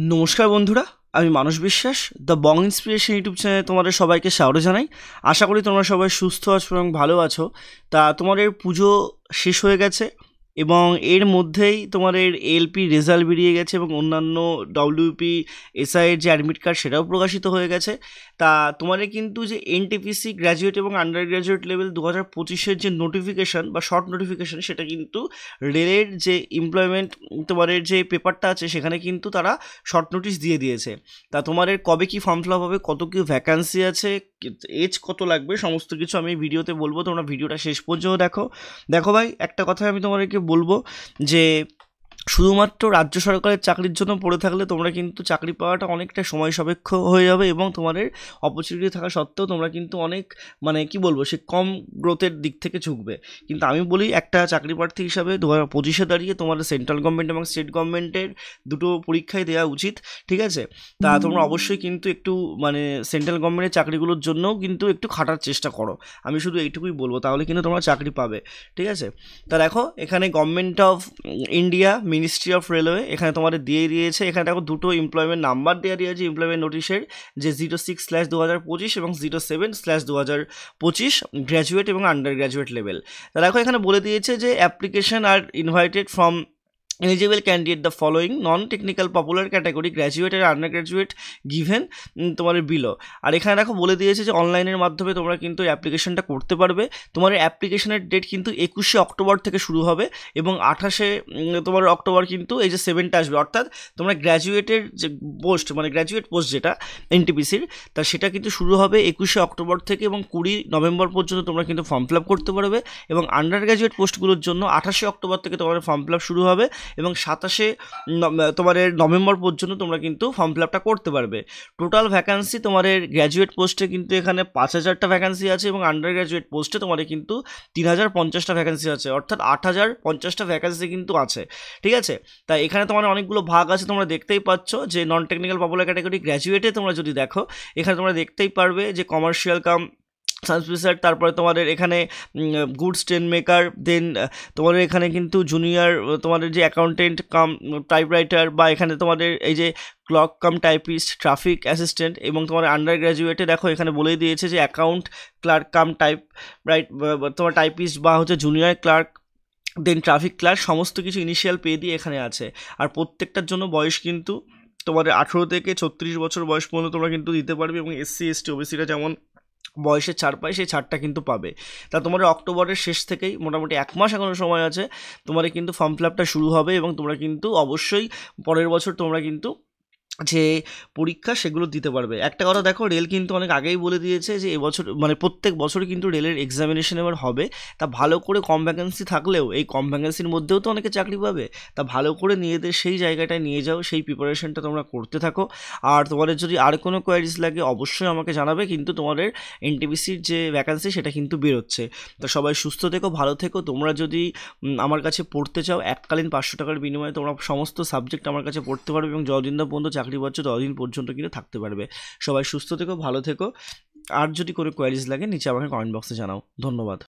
নমস্কার বন্ধুরা, আমি মানস বিশ্বাস দ্য বং ইন্সপিরেশন ইউটিউব চ্যানেলে তোমাদের সবাইকে স্বাগত জানাই। আশা করি তোমরা সবাই সুস্থ আছো এবং ভালো আছো। তা তোমাদের পুজো শেষ হয়ে গেছে এবং এর মধ্যেই তোমাদের এলপি রেজাল্ট বেরিয়ে গেছে এবং অন্যান্য ডব্লিউপি এসআইয়ের যে অ্যাডমিট কার্ড সেটাও প্রকাশিত হয়ে গেছে। তা তোমাদের কিন্তু যে এনটিপিসি গ্র্যাজুয়েট এবং আন্ডার গ্র্যাজুয়েট লেভেল 2025-এর যে নোটিফিকেশান বা শর্ট নোটিফিকেশান, সেটা কিন্তু রেলের যে এমপ্লয়মেন্ট তোমাদের যে পেপারটা আছে সেখানে কিন্তু তারা শর্ট নোটিশ দিয়ে দিয়েছে। তা তোমাদের কবে কি ফর্ম ফিল আপ হবে, কত কি ভ্যাকান্সি আছে, এজ কত লাগবে, সমস্ত কিছু আমি ভিডিওতে বলবো। তোমরা ভিডিওটা শেষ পর্যন্ত দেখো ভাই, একটা কথা আমি তোমাদেরকে বলবো যে শুধুমাত্র রাজ্য সরকারের চাকরির জন্য পড়ে থাকলে তোমরা কিন্তু চাকরি পাওয়াটা অনেকটা সময় সাপেক্ষ হয়ে যাবে এবং তোমাদের অপরচুনিটি থাকা সত্ত্বেও তোমরা কিন্তু অনেক কি বলবো, সে কম গ্রোথের দিক থেকে ঝুঁকবে। কিন্তু আমি বলি, একটা চাকরি প্রার্থী হিসাবে 2025-এ দাঁড়িয়ে তোমাদের সেন্ট্রাল গভর্নমেন্ট এবং স্টেট গভর্নমেন্টের দুটো পরীক্ষাই দেওয়া উচিত, ঠিক আছে? তা তোমরা অবশ্যই কিন্তু একটু সেন্ট্রাল গভর্নমেন্টের চাকরিগুলোর জন্যও কিন্তু একটু খাটার চেষ্টা করো। আমি শুধু এইটুকুই বলবো, তাহলে কিন্তু তোমরা চাকরি পাবে, ঠিক আছে? তা দেখো, এখানে government of India, ministry of railway এখানে তোমাদের দিয়ে দিয়েছে। এখানে দেখো দুটো এমপ্লয়মেন্ট নাম্বার দেওয়া দিয়েছে এমপ্লয়মেন্ট নোটিশের, যে 06/2025 এবং 07/2025 গ্র্যাজুয়েট এবং আন্ডার গ্র্যাজুয়েট লেভেল। তা দেখো, এখানে বলে দিয়েছে যে অ্যাপ্লিকেশন আর invited from eligible candidate the following non-technical popular category graduate আর আন্ডারগ্র্যাজুয়েট গিভেন তোমাদের বিলো। আর এখানে দেখো বলে দিয়েছে যে অনলাইনের মাধ্যমে তোমরা কিন্তু অ্যাপ্লিকেশনটা করতে পারবে। তোমার অ্যাপ্লিকেশনের ডেট কিন্তু 21শে অক্টোবর থেকে শুরু হবে এবং 28শে তোমার অক্টোবর কিন্তু এই যে 7টা আসবে। অর্থাৎ তোমরা গ্র্যাজুয়েটের যে পোস্ট গ্র্যাজুয়েট পোস্ট যেটা এনটিপিসির, তা সেটা কিন্তু শুরু হবে 21শে অক্টোবর থেকে এবং 20 নভেম্বর পর্যন্ত তোমরা কিন্তু ফর্ম ফিল আপ করতে পারবে। এবং আন্ডার গ্র্যাজুয়েট পোস্টগুলোর জন্য 28শে অক্টোবর থেকে তোমাদের ফর্ম ফিল আপ শুরু হবে এবং 27শে তোমাদের নভেম্বর পর্যন্ত তোমরা কিন্তু ফর্ম ফিল আপটা করতে পারবে। টোটাল ভ্যাকান্সি তোমাদের গ্র্যাজুয়েট পোস্টে কিন্তু এখানে 5000টা ভ্যাকান্সি আছে এবং আন্ডার গ্র্যাজুয়েট পোস্টে তোমাদের কিন্তু 3050টা ভ্যাকান্সি আছে, অর্থাৎ 8050টা ভ্যাকান্সি কিন্তু আছে, ঠিক আছে? তাই এখানে তোমাদের অনেকগুলো ভাগ আছে, তোমরা দেখতেই পাচ্ছ যে নন টেকনিক্যাল পপুলার ক্যাটাগরি গ্র্যাজুয়েটে তোমরা যদি দেখো, এখানে তোমরা দেখতেই পারবে যে কমার্শিয়াল কাম সাবস্পেশাল, তারপরে তোমাদের এখানে গুডস ট্রেন মেকার, দেন তোমাদের এখানে কিন্তু জুনিয়র তোমাদের যে অ্যাকাউন্টেন্ট কাম টাইপরাইটার, বা এখানে তোমাদের এই যে clock cum typist, traffic assistant, এবং তোমার আন্ডার গ্র্যাজুয়েটে দেখো এখানে বলেই দিয়েছে যে অ্যাকাউন্ট ক্লার্ক কাম তোমার টাইপিস্ট বা হচ্ছে জুনিয়র ক্লার্ক, দেন ট্রাফিক ক্লার্ক, সমস্ত কিছু ইনিশিয়াল পে দিয়ে এখানে আছে। আর প্রত্যেকটার জন্য বয়স কিন্তু তোমাদের 18 থেকে 36 বছর বয়স পর্যন্ত তোমরা কিন্তু দিতে পারবে এবং এসসি এসটি ওবিসিরা যেমন বয়সের ছাড় পায়, সেই ছাড়টা কিন্তু পাবে। তা তোমাদের অক্টোবরের শেষ থেকেই মোটামুটি 1 মাস এখনও সময় আছে, তোমাদের কিন্তু ফর্ম ফিল আপটা শুরু হবে এবং তোমরা কিন্তু অবশ্যই পরের বছর তোমরা কিন্তু যে পরীক্ষা সেগুলো দিতে পারবে। একটা কথা দেখো, রেল কিন্তু অনেক আগেই বলে দিয়েছে যে এবছর প্রত্যেক বছর কিন্তু রেলের এক্সামিনেশন এবার হবে। তা ভালো করে, কম ভ্যাকেন্সি থাকলেও এই কম ভ্যাকেন্সির মধ্যেও তো অনেকে চাকরি পাবে। তা ভালো করে নিজেদের সেই জায়গাটায় নিয়ে যাও, সেই প্রিপারেশনটা তোমরা করতে থাকো। আর তোমাদের যদি আর কোনো কোয়ারিজ লাগে অবশ্যই আমাকে জানাবে, কিন্তু তোমাদের এনটিপিসির যে ভ্যাকেন্সি সেটা কিন্তু বেরোচ্ছে। তো সবাই সুস্থ থেকো, ভালো থেকো। তোমরা যদি আমার কাছে পড়তে চাও, এককালীন 500 টাকার বিনিময়ে তোমরা সমস্ত সাবজেক্ট আমার কাছে পড়তে পারবে এবং যতদিন না পর্যন্ত চাকরি পাচ্ছ ততদিন পর্যন্ত কিন্তু থাকতে পারবে। সবাই সুস্থ থেকো, ভালো থেকো। আর যদি কোনো কোয়ারিজ লাগে নিচে আমাকে কমেন্ট বক্সে জানাও। ধন্যবাদ।